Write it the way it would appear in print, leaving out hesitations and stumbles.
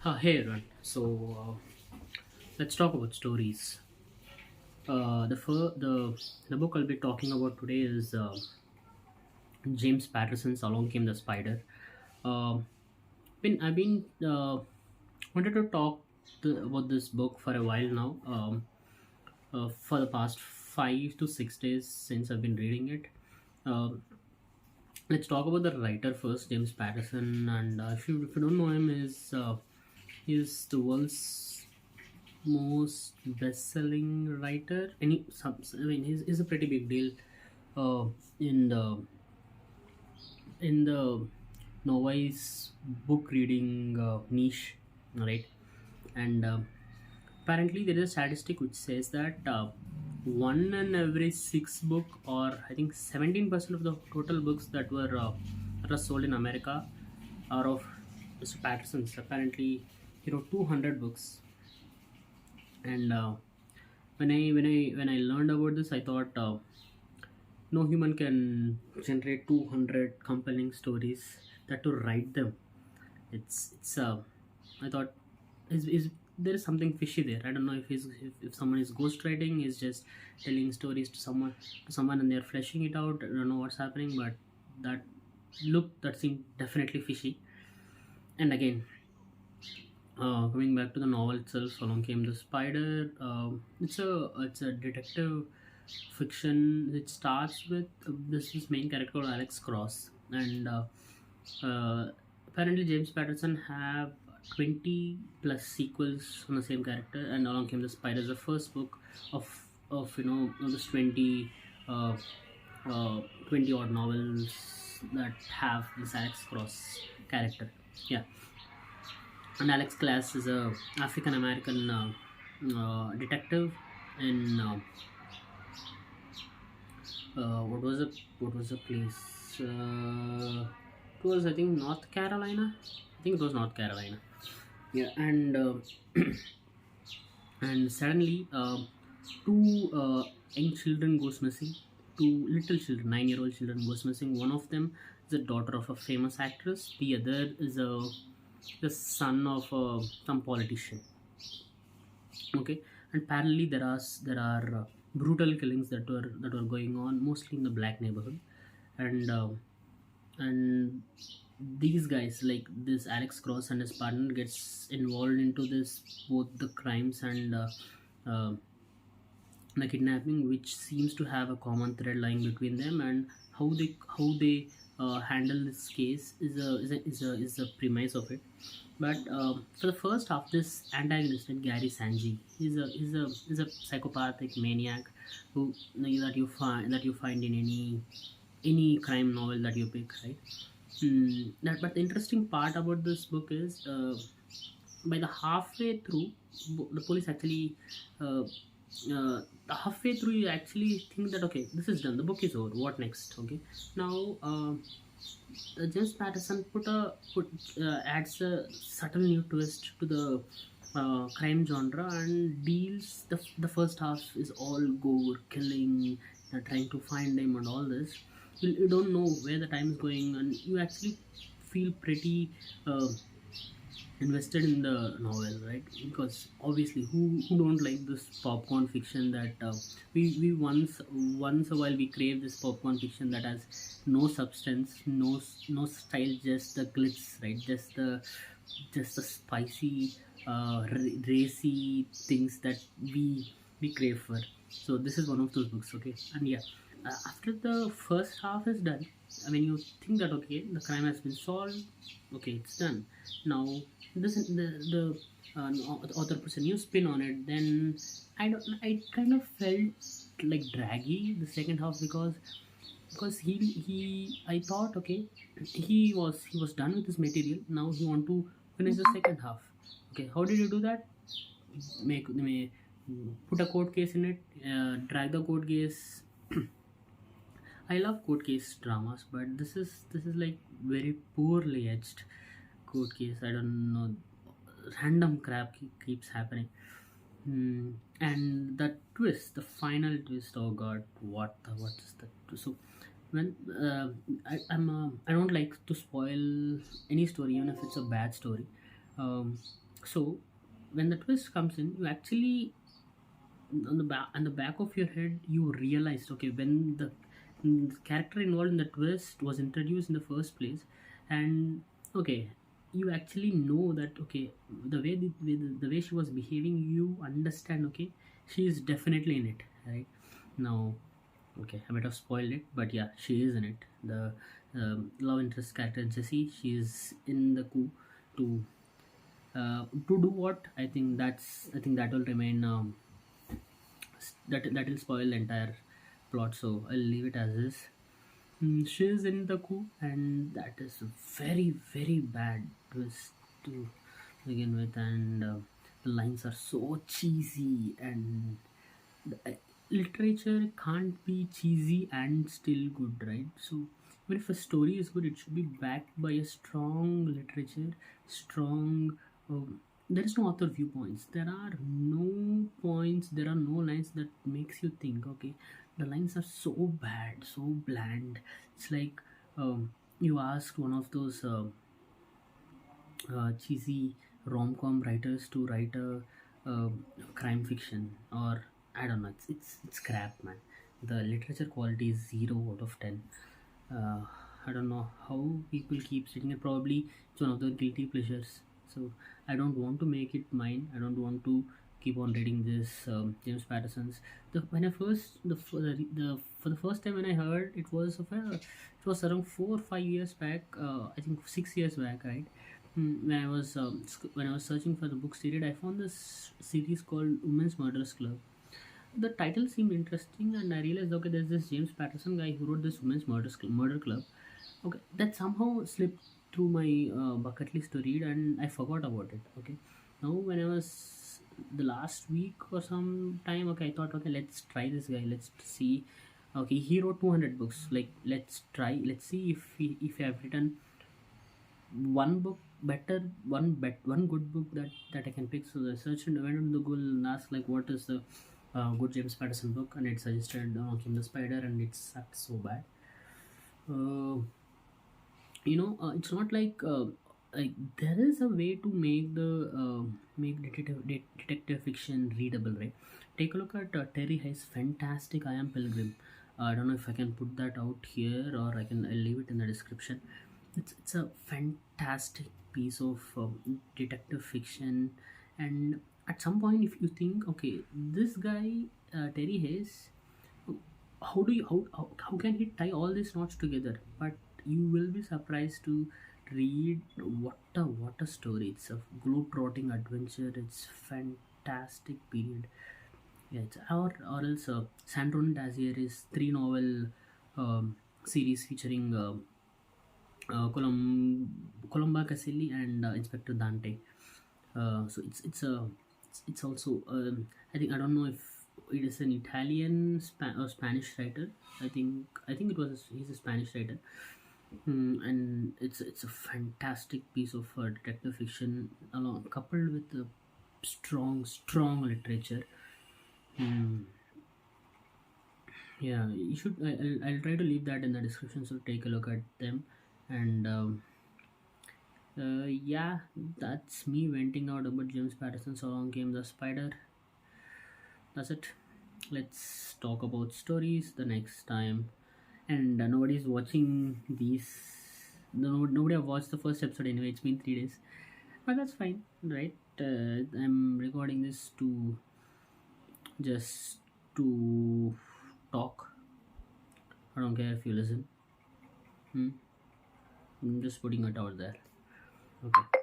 Hey everyone. Let's talk about stories. The book I'll be talking about today is James Patterson's "Along Came the Spider." Uh, I've been wanted to talk about this book for a while now. For the past 5 to 6 days since I've been reading it. Um let's talk about the writer first, James Patterson. And if you don't know him, he's the world's most best-selling writer. I mean, he's a pretty big deal uh, in the novice book reading niche, right? And apparently, there is a statistic which says that one in every six book, or I think 17% of the total books that are sold in America, are of Mr. Patterson's. Apparently, he wrote 200 books. And when I learned about this, I thought no human can generate 200 compelling stories, that to write them. It's I thought, is there is something fishy there. I don't know if someone is ghostwriting, is just telling stories to someone and they're fleshing it out. I don't know what's happening, but that seemed definitely fishy. And again, coming back to the novel itself, Along Came the Spider. It's a detective fiction. It starts with this main character called Alex Cross, and uh, apparently James Patterson have 20 plus sequels on the same character. And Along Came the Spider is the first book of this uh, 20 odd novels that have this Alex Cross character. Yeah. And Alex Class is a African American detective in what was the place? It was, I think, North Carolina. I think it was North Carolina. Yeah. And and suddenly two young children goes missing. Two little children, 9-year-old children goes missing. One of them is the daughter of a famous actress. The other is the son of some politician. Okay. And parallelly, there are brutal killings that were going on, mostly in the black neighborhood. And uh, and these guys, like this Alex Cross and his partner, gets involved into this, both the crimes and uh, the kidnapping, which seems to have a common thread lying between them. And how they handle this case is a premise of it. But for the first half, this antagonist, like Gary Sanji, is a psychopathic maniac who that you find in any crime novel that you pick, right? But the interesting part about this book is, by the halfway through, the police actually, uh, the halfway through, you actually think that, okay, this is done, the book is over, what next? Okay. Now, James Patterson adds a subtle new twist to the crime genre, and deals the first half is all gore, killing, trying to find him and all this. You don't know where the time is going, and you actually feel pretty invested in the novel, right? Because obviously, who don't like this popcorn fiction that we once a while we crave this popcorn fiction that has no substance, no style, just the glitz, right? Just the spicy, racy things that we crave for. So this is one of those books, okay? And yeah, after the first half is done, I mean, you think that, okay, the crime has been solved, okay, it's done. Now, this the author puts a new spin on it. Then I kind of felt like draggy the second half, because he I thought, okay, he was done with his material. Now he want to finish the second half. Okay, how did you do that? Make put a court case in it, drag the court case. I love court case dramas, but this is like very poorly edged court case. I don't know, random crap keeps happening. And the twist, the final twist. Oh God, what is that? So when I don't like to spoil any story, even if it's a bad story. Um, So when the twist comes in, you actually, on the back of your head, you realized, okay, when the character involved in the twist was introduced in the first place, and okay, you actually know that, okay, the way she was behaving, you understand, okay, she is definitely in it, right? Now, okay, I might have spoiled it, but yeah, she is in it. The love interest character Jessie, she is in the coup to to do what? I think that will remain, that will spoil the entire plot, so I'll leave it as is. She is in the coup, and that is a very very bad twist to begin with, and the lines are so cheesy, and the, literature can't be cheesy and still good, right? So even if a story is good, it should be backed by a strong literature, strong. There is no author viewpoints. There are no points. There are no lines that makes you think. Okay, the lines are so bad, so bland. It's like, you ask one of those cheesy rom-com writers to write a crime fiction, or I don't know, it's crap, man. The literature quality is 0 out of 10. uh, I don't know how people keep sitting it. Probably it's one of the guilty pleasures. So I don't want to make it mine. I don't want to keep on reading this James Patterson's. The when I first the for the first time when I heard, it was around 4 or 5 years back. I think 6 years back, right? When I was searching for the book series, I found this series called Women's Murderers Club. The title seemed interesting, and I realized, okay, there's this James Patterson guy who wrote this Murder Club. Okay, that somehow slipped through my bucket list to read, and I forgot about it. Okay, now when I was the last week or some time, okay, I thought, okay, let's try this guy. Let's see. Okay, he wrote 200 books. Like, let's try. Let's see if he have written one book better, one good book that I can pick. So I searched and went on the Google and asked, like, what is the good James Patterson book, and it suggested Kim the Spider, and it sucked so bad. uh, it's not like there is a way to make the make detective fiction readable, right? Take a look at Terry Hayes' fantastic I Am Pilgrim. I don't know if I can put that out here, or I'll leave it in the description. It's a fantastic piece of detective fiction, and at some point, if you think, okay, this guy, Terry Hayes, how can he tie all these knots together? But you will be surprised to read what a story. It's a globe-trotting adventure. It's fantastic period. Yeah, or else Sandrone Dazieri's three novel series featuring Colomba Caselli and Inspector Dante. So it's also, I don't know if it is an Italian or Spanish writer. I think he's a Spanish writer. And it's a fantastic piece of detective fiction, along coupled with the strong literature. Hmm. Yeah, you should. I'll try to leave that in the description, so take a look at them. And yeah, that's me venting out about James Patterson's Along Came the Spider. That's it. Let's talk about stories the next time. And nobody's watching these. No, nobody have watched the first episode anyway. It's been 3 days, but that's fine, right? I'm recording this to just to talk. I don't care if you listen. I'm just putting it out there. Okay.